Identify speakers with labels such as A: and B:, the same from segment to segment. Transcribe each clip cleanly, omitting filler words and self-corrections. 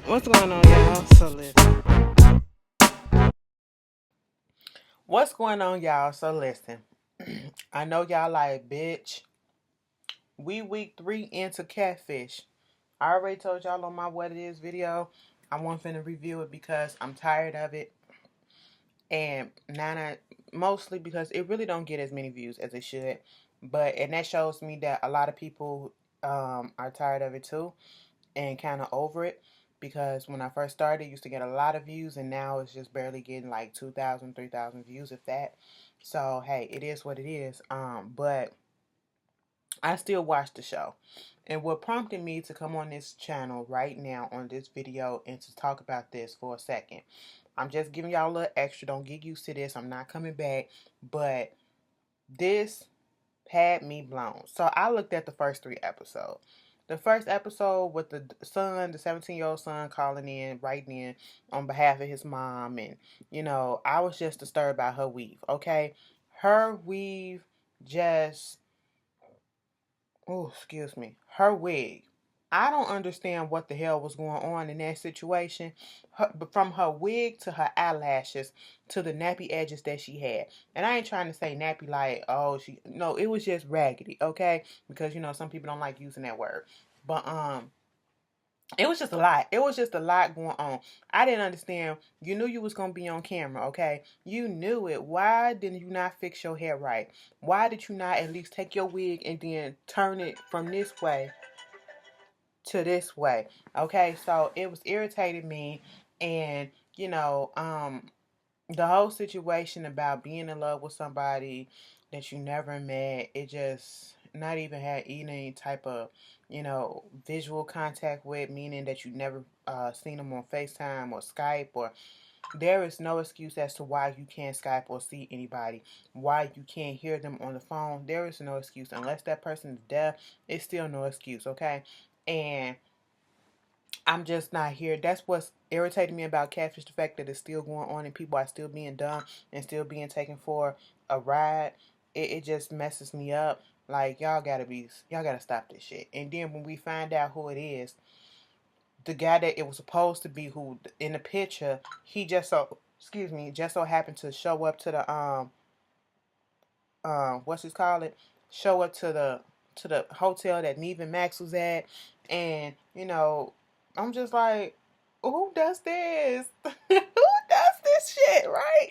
A: What's going on, y'all? So listen. What's going on, y'all? So listen. I know y'all like, bitch. We week 3 into Catfish. I already told y'all on my What It Is video. I want finna review it because I'm tired of it. And mostly because it really don't get as many views as it should. And that shows me that a lot of people are tired of it too. And kind of over it because when I first started, it used to get a lot of views, and now it's just barely getting like 2,000, 3,000 views, if that. So hey, it is what it is. But I still watch the show. And what prompted me to come on this channel right now on this video and to talk about this for a second. I'm just giving y'all a little extra. Don't get used to this. I'm not coming back. But this had me blown. So I looked at the first 3 episodes. The first episode with the son, the 17-year-old son calling in, writing in on behalf of his mom. And, I was just disturbed by her weave, okay? Her weave just, oh, excuse me, her wig. I don't understand what the hell was going on in that situation. From her wig to her eyelashes to the nappy edges that she had. And I ain't trying to say nappy like, oh, no, it was just raggedy, okay? Because, some people don't like using that word. But, it was just a lot. It was just a lot going on. I didn't understand. You knew you was going to be on camera, okay? You knew it. Why didn't you not fix your hair right? Why did you not at least take your wig and then turn it from this way to this way? Okay, so it was irritating me. And, the whole situation about being in love with somebody that you never met, it just not even had any type of, visual contact with, meaning that you never seen them on FaceTime or Skype, or there is no excuse as to why you can't Skype or see anybody, why you can't hear them on the phone. There is no excuse unless that person is deaf. It's still no excuse, okay? And I'm just not here. That's what's irritating me about Catfish, the fact that it's still going on and people are still being dumb and still being taken for a ride. It just messes me up. Like, y'all gotta stop this shit. And then when we find out who it is, the guy that it was supposed to be, who in the picture, he just so happened to show up to the what's his call it? Show up to the hotel that Neve and Max was at, and I'm just like, who does this? Who does this shit, right?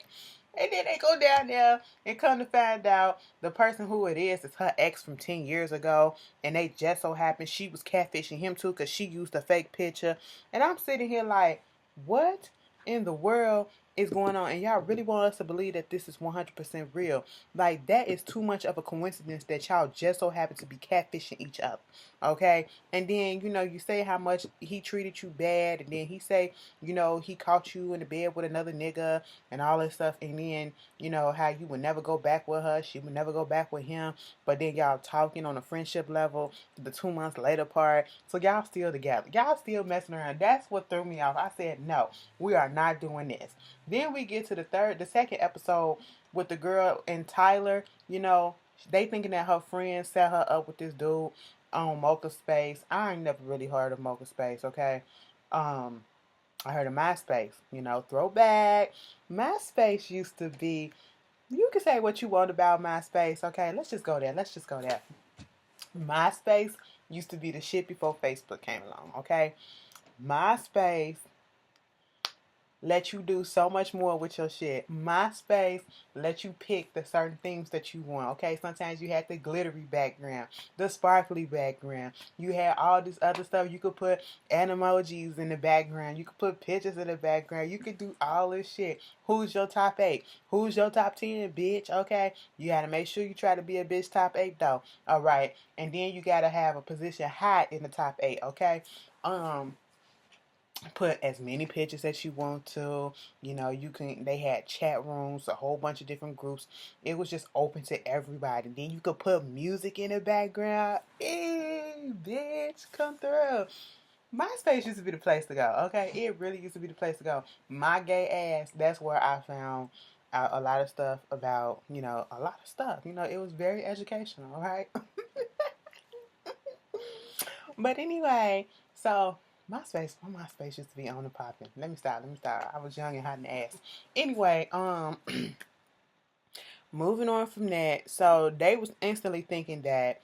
A: And then they go down there and come to find out the person who it is her ex from 10 years ago. And they just so happened she was catfishing him too because she used a fake picture. And I'm sitting here like, what in the world is going on? And y'all really want us to believe that this is 100% real? Like, that is too much of a coincidence that y'all just so happen to be catfishing each other. Okay? And then, you say how much he treated you bad. And then he say, he caught you in the bed with another nigga and all this stuff. And then, how you would never go back with her. She would never go back with him. But then y'all talking on a friendship level, the 2 months later part. So y'all still together. Y'all still messing around. That's what threw me off. I said, no, we are not doing this. Then we get to the second episode with the girl and Tyler. They thinking that her friend set her up with this dude on Mocha Space. I ain't never really heard of Mocha Space, okay? I heard of MySpace, throwback. MySpace used to be, you can say what you want about MySpace, okay? Let's just go there. MySpace used to be the shit before Facebook came along, okay? MySpace let you do so much more with your shit. MySpace let you pick the certain things that you want. Okay, sometimes you had the glittery background, the sparkly background. You had all this other stuff. You could put animojis in the background. You could put pictures in the background. You could do all this shit. Who's your top 8? Who's your top 10, bitch? Okay, you gotta make sure you try to be a bitch top 8 though. All right, and then you gotta have a position high in the top 8. Okay, put as many pictures as you want to. They had chat rooms, a whole bunch of different groups. It was just open to everybody. Then you could put music in the background. Hey, bitch, come through. MySpace used to be the place to go. Okay, it really used to be the place to go. My gay ass, that's where I found a lot of stuff about, a lot of stuff. It was very educational. All right. But anyway, so My MySpace used to be on and popping. Let me stop. I was young and hot in the ass. Anyway, moving on from that. So they was instantly thinking that,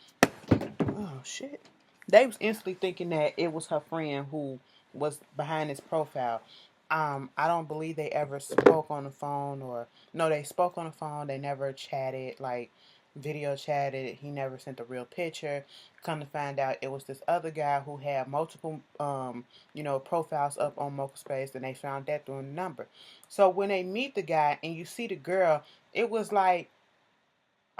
A: oh shit. They was instantly thinking that it was her friend who was behind this profile. I don't believe they ever spoke on the phone, or no, they spoke on the phone. They never chatted, like video chatted. He never sent a real picture. Come to find out, it was this other guy who had multiple, profiles up on Mocha Space, and they found that through a number. So when they meet the guy and you see the girl, it was like,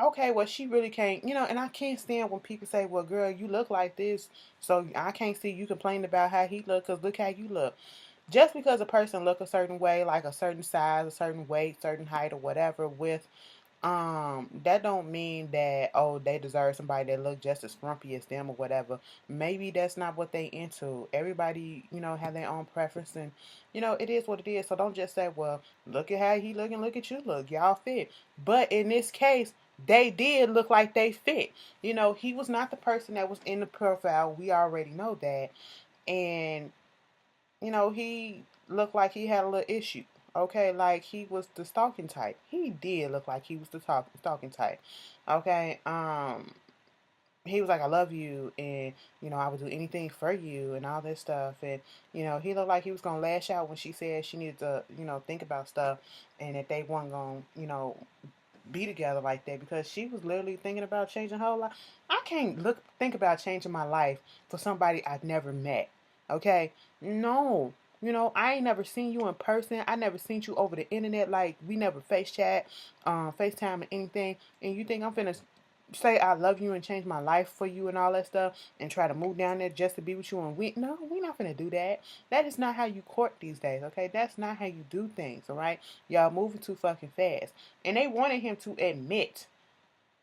A: okay, well, she really can't, and I can't stand when people say, well, girl, you look like this, so I can't see you complaining about how he look, because look how you look. Just because a person look a certain way, like a certain size, a certain weight, certain height, or whatever, with that don't mean that, oh, they deserve somebody that look just as frumpy as them or whatever. Maybe that's not what they into. Everybody, have their own preference, and it is what it is. So don't just say, well, look at how he look and look at you look, y'all fit. But in this case, they did look like they fit. He was not the person that was in the profile. We already know that. And he looked like he had a little issue. Okay, like he was the stalking type. He did look like he was the stalking type. Okay, he was like, I love you, and I would do anything for you, and all this stuff. And he looked like he was gonna lash out when she said she needed to, think about stuff, and that they weren't gonna, be together like that, because she was literally thinking about changing her life. I can't think about changing my life for somebody I've never met. Okay? No. I ain't never seen you in person. I never seen you over the internet. Like, we never face chat, FaceTime or anything. And you think I'm finna say I love you and change my life for you and all that stuff and try to move down there just to be with you, and we not finna do that. That is not how you court these days, okay? That's not how you do things, all right? Y'all moving too fucking fast. And they wanted him to admit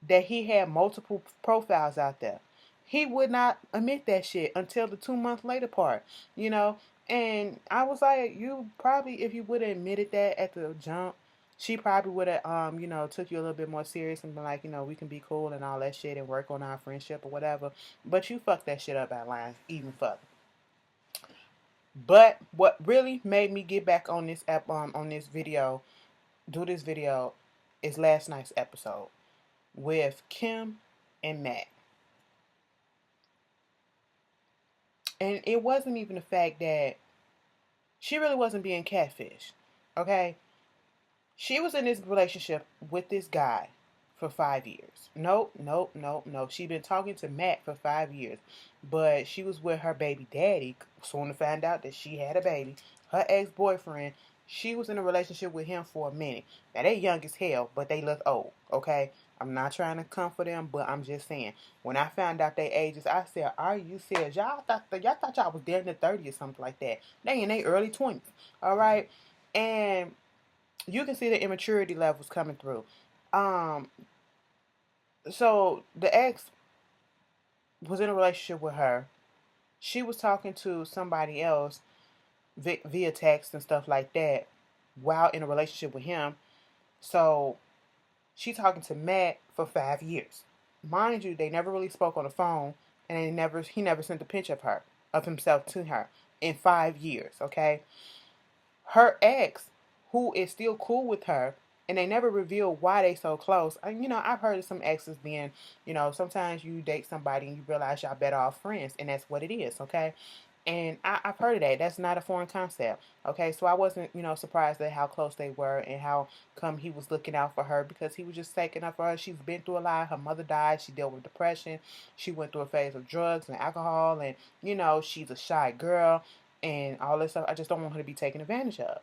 A: that he had multiple profiles out there. He would not admit that shit until the 2 month later part, you know. And I was like, you probably, if you would have admitted that at the jump, she probably would have, took you a little bit more serious and been like, we can be cool and all that shit and work on our friendship or whatever. But you fucked that shit up by lying even further. But what really made me get back on this app, on this video, do this video, is last night's episode with Kim and Matt. And it wasn't even the fact that she really wasn't being catfish. Okay? She was in this relationship with this guy for 5 years. Nope, nope, nope, nope. She'd been talking to Matt for 5 years. But she was with her baby daddy. Soon to find out that she had a baby. Her ex-boyfriend, she was in a relationship with him for a minute. Now, they young as hell, but they look old, okay? I'm not trying to comfort them, but I'm just saying. When I found out their ages, I said, are you serious? Y'all thought y'all was dead in the 30s or something like that. They in their early 20s, all right? And you can see the immaturity levels coming through. Um, so the ex was in a relationship with her. She was talking to somebody else via text and stuff like that while in a relationship with him. So she talking to Matt for 5 years. Mind you, they never really spoke on the phone, and he never sent a picture of himself to her in 5 years. Okay, her ex, who is still cool with her, and they never reveal why they so close. And I've heard of some exes being, sometimes you date somebody and you realize y'all better off friends, and that's what it is, okay? And I've heard of that. That's not a foreign concept. Okay, so I wasn't, surprised at how close they were and how come he was looking out for her, because he was just taking up for her. She's been through a lot. Her mother died. She dealt with depression. She went through a phase of drugs and alcohol, and she's a shy girl and all this stuff. I just don't want her to be taken advantage of.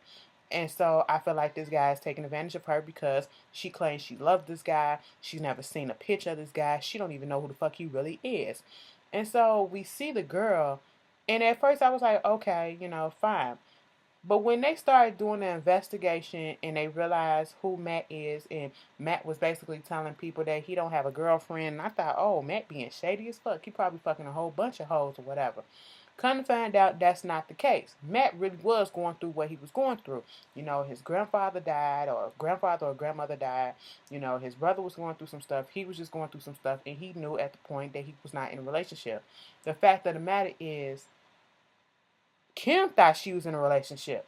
A: And so I feel like this guy is taking advantage of her because she claims she loved this guy. She's never seen a picture of this guy. She don't even know who the fuck he really is. And so we see the girl, and at first I was like, okay, fine. But when they started doing the investigation and they realized who Matt is, and Matt was basically telling people that he don't have a girlfriend, and I thought, oh, Matt being shady as fuck. He probably fucking a whole bunch of hoes or whatever. Come to find out that's not the case. Matt really was going through what he was going through. His grandfather died, or grandfather or grandmother died. His brother was going through some stuff. He was just going through some stuff, and he knew at the point that he was not in a relationship. The fact of the matter is, Kim thought she was in a relationship.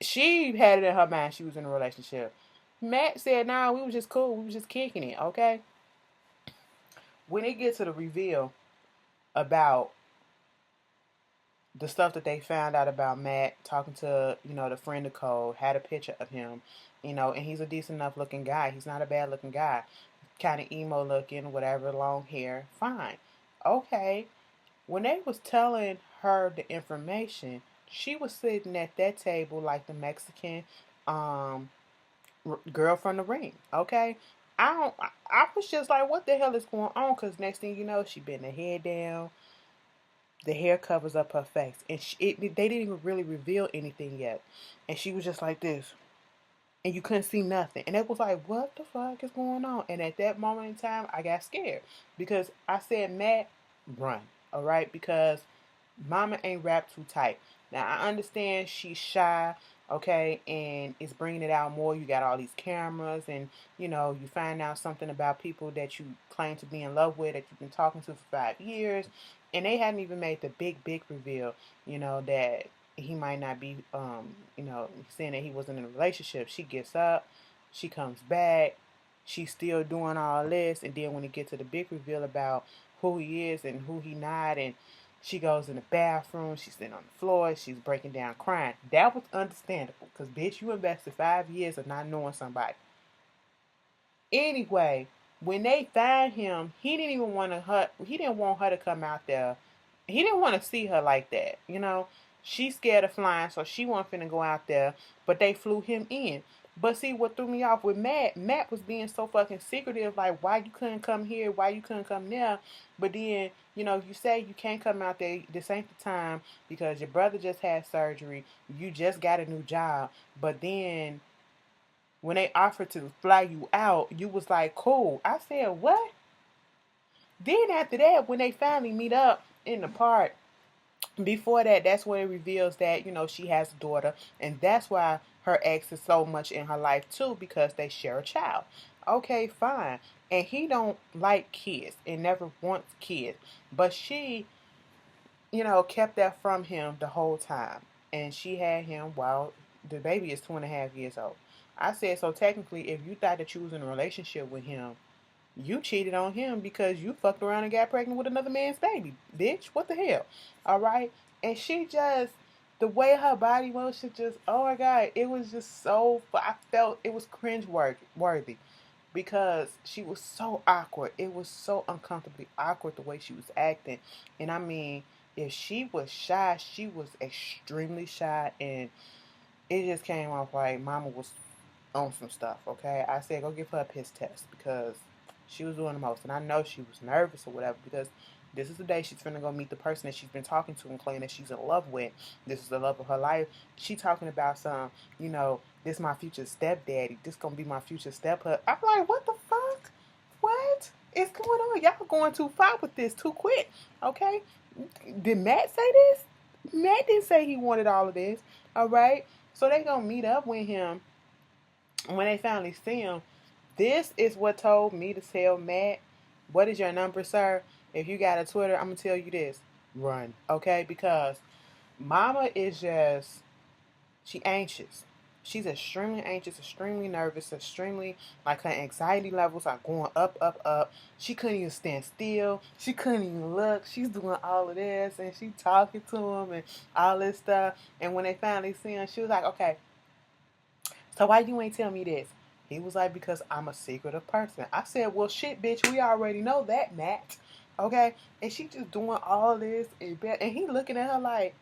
A: She had it in her mind she was in a relationship. Matt said, nah, we was just cool. We was just kicking it, okay? When it gets to the reveal about the stuff that they found out about Matt, talking to, the friend of Cole, had a picture of him, and he's a decent enough looking guy. He's not a bad looking guy. Kind of emo looking, whatever, long hair. Fine. Okay. When they was telling her the information, she was sitting at that table like the Mexican um girl from the ring. Okay, I was just like, what the hell is going on? Cause next thing you know, she bent her head down. The hair covers up her face, and they didn't even really reveal anything yet. And she was just like this, and you couldn't see nothing. And it was like, what the fuck is going on? And at that moment in time, I got scared because I said, Matt, run, all right, because Mama ain't wrapped too tight. Now I understand she's shy, okay, and it's bringing it out more. You got all these cameras, and you find out something about people that you claim to be in love with that you've been talking to for 5 years, and they hadn't even made the big reveal, that he might not be, saying that he wasn't in a relationship. She gets up, she comes back, she's still doing all this, and then when it gets to the big reveal about who he is and who he not, and she goes in the bathroom. She's sitting on the floor. She's breaking down, crying. That was understandable because, bitch, you invested 5 years of not knowing somebody. Anyway, when they find him, he didn't even want her. He didn't want her to come out there. He didn't want to see her like that. She's scared of flying, so she wasn't finna go out there. But they flew him in. But see, what threw me off with Matt? Matt was being so fucking secretive. Like, why you couldn't come here? Why you couldn't come there? But then, you say you can't come out there. This ain't the time because your brother just had surgery. You just got a new job. But then when they offered to fly you out, you was like, cool. I said, what? Then after that, when they finally meet up in the park, before that, that's when it reveals that, she has a daughter. And that's why her ex is so much in her life too, because they share a child. Okay, fine. And he don't like kids and never wants kids. But she, kept that from him the whole time. And she had him while the baby is 2.5 years old. I said, so technically, if you thought that you was in a relationship with him, you cheated on him because you fucked around and got pregnant with another man's baby. Bitch, what the hell? All right? And she just, the way her body was, she just, oh my God, it was just so, I felt it was cringe worthy because she was so awkward. It was so uncomfortably awkward the way she was acting. And I mean, if she was shy, she was extremely shy, and it just came off like Mama was on some stuff, okay? I said go give her a piss test because she was doing the most. And I know she was nervous or whatever because this is the day she's finna go meet the person that she's been talking to and claiming that she's in love with. This is the love of her life. She talking about some, this my future stepdaddy. This gonna be my future stepher. I'm like, what the fuck? What is going on? Y'all going too far with this too quick, okay? Did Matt say this? Matt didn't say he wanted all of this, all right? So they gonna meet up with him when they finally see him. This is what told me to tell Matt, what is your number, sir? If you got a Twitter, I'm going to tell you this. Run, okay? Because Mama is just, she anxious. She's extremely anxious, extremely nervous, extremely, like her anxiety levels are going up, up, up. She couldn't even stand still. She couldn't even look. She's doing all of this, and she talking to him and all this stuff. And when they finally see him, she was like, okay, so why you ain't tell me this? He was like, because I'm a secretive person. I said, well, shit, bitch, we already know that, Matt. Okay? And she just doing all this. And he looking at her like,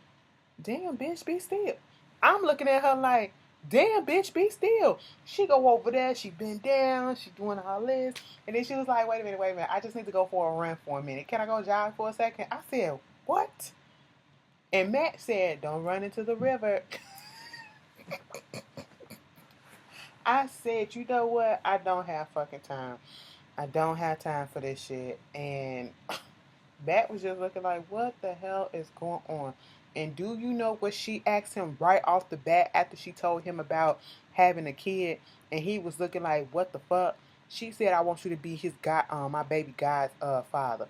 A: damn, bitch, be still. I'm looking at her like, damn, bitch, be still. She go over there. She bent down. She doing all this. And then she was like, wait a minute. I just need to go for a run for a minute. Can I go jog for a second? I said, what? And Matt said, don't run into the river. I said, you know what? I don't have fucking time. I don't have time for this shit. And Matt was just looking like, what the hell is going on? And do you know what she asked him right off the bat after she told him about having a kid? And he was looking like, what the fuck? She said, I want you to be his guy, my baby guy's father.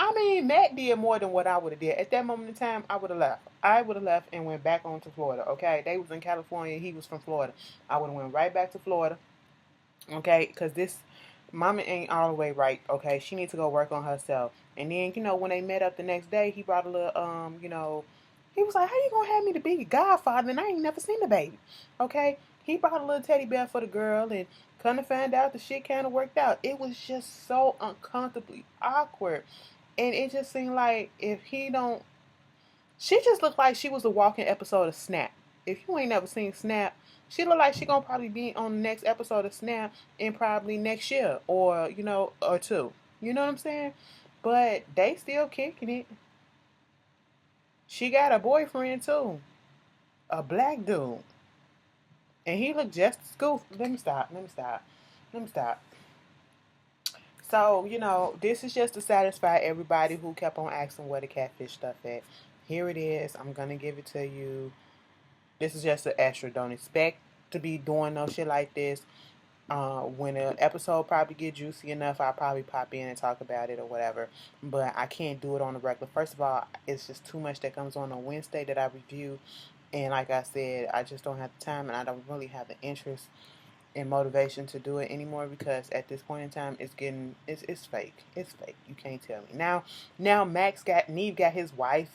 A: I mean, Matt did more than what I would have did. At that moment in time, I would have left. I would have left and went back on to Florida, okay? They was in California. He was from Florida. I would have went right back to Florida, okay? Because this mama ain't all the way right, okay? She needs to go work on herself. And then, when they met up the next day, he brought a little, he was like, how you gonna have me to be your godfather and I ain't never seen the baby, okay? He brought a little teddy bear for the girl and come to find out the shit kind of worked out. It was just so uncomfortably awkward. And it just seemed like if he don't, she just looked like she was a walking episode of Snap. If you ain't never seen Snap, she look like she gonna probably be on the next episode of Snap in probably next year or or two. You know what I'm saying? But they still kicking it. She got a boyfriend too, a black dude, and he looked just as goofy. Let me stop. Let me stop. Let me stop. So, this is just to satisfy everybody who kept on asking where the catfish stuff at. Here it is. I'm going to give it to you. This is just an extra. Don't expect to be doing no shit like this. When an episode probably get juicy enough, I'll probably pop in and talk about it or whatever. But I can't do it on the regular. First of all, it's just too much that comes on Wednesday that I review. And like I said, I just don't have the time and I don't really have the interest and motivation to do it anymore because at this point in time it's fake. It's fake. You can't tell me. Now Max got Neve got his wife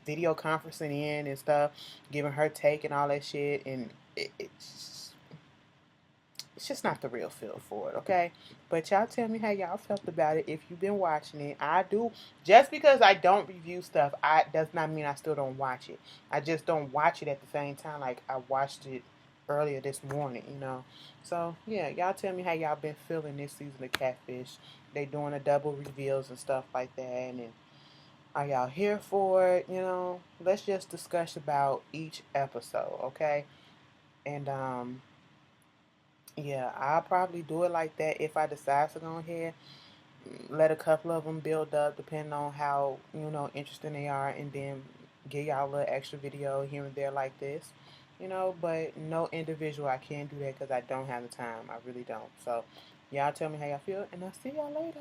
A: video conferencing in and stuff, giving her take and all that shit, and it's just not the real feel for it, okay? But y'all tell me how y'all felt about it if you've been watching it. I do. Just because I don't review stuff, I does not mean I still don't watch it. I just don't watch it at the same time like I watched it earlier this morning. So yeah, y'all tell me how y'all been feeling this season of Catfish. They doing a double reveals and stuff like that, and are y'all here for it? Let's just discuss about each episode, okay? And yeah, I'll probably do it like that if I decide to go ahead. Let a couple of them build up, depending on how interesting they are, and then give y'all a little extra video here and there like this. But no individual, I can't do that because I don't have the time. I really don't. So, y'all tell me how y'all feel, and I'll see y'all later.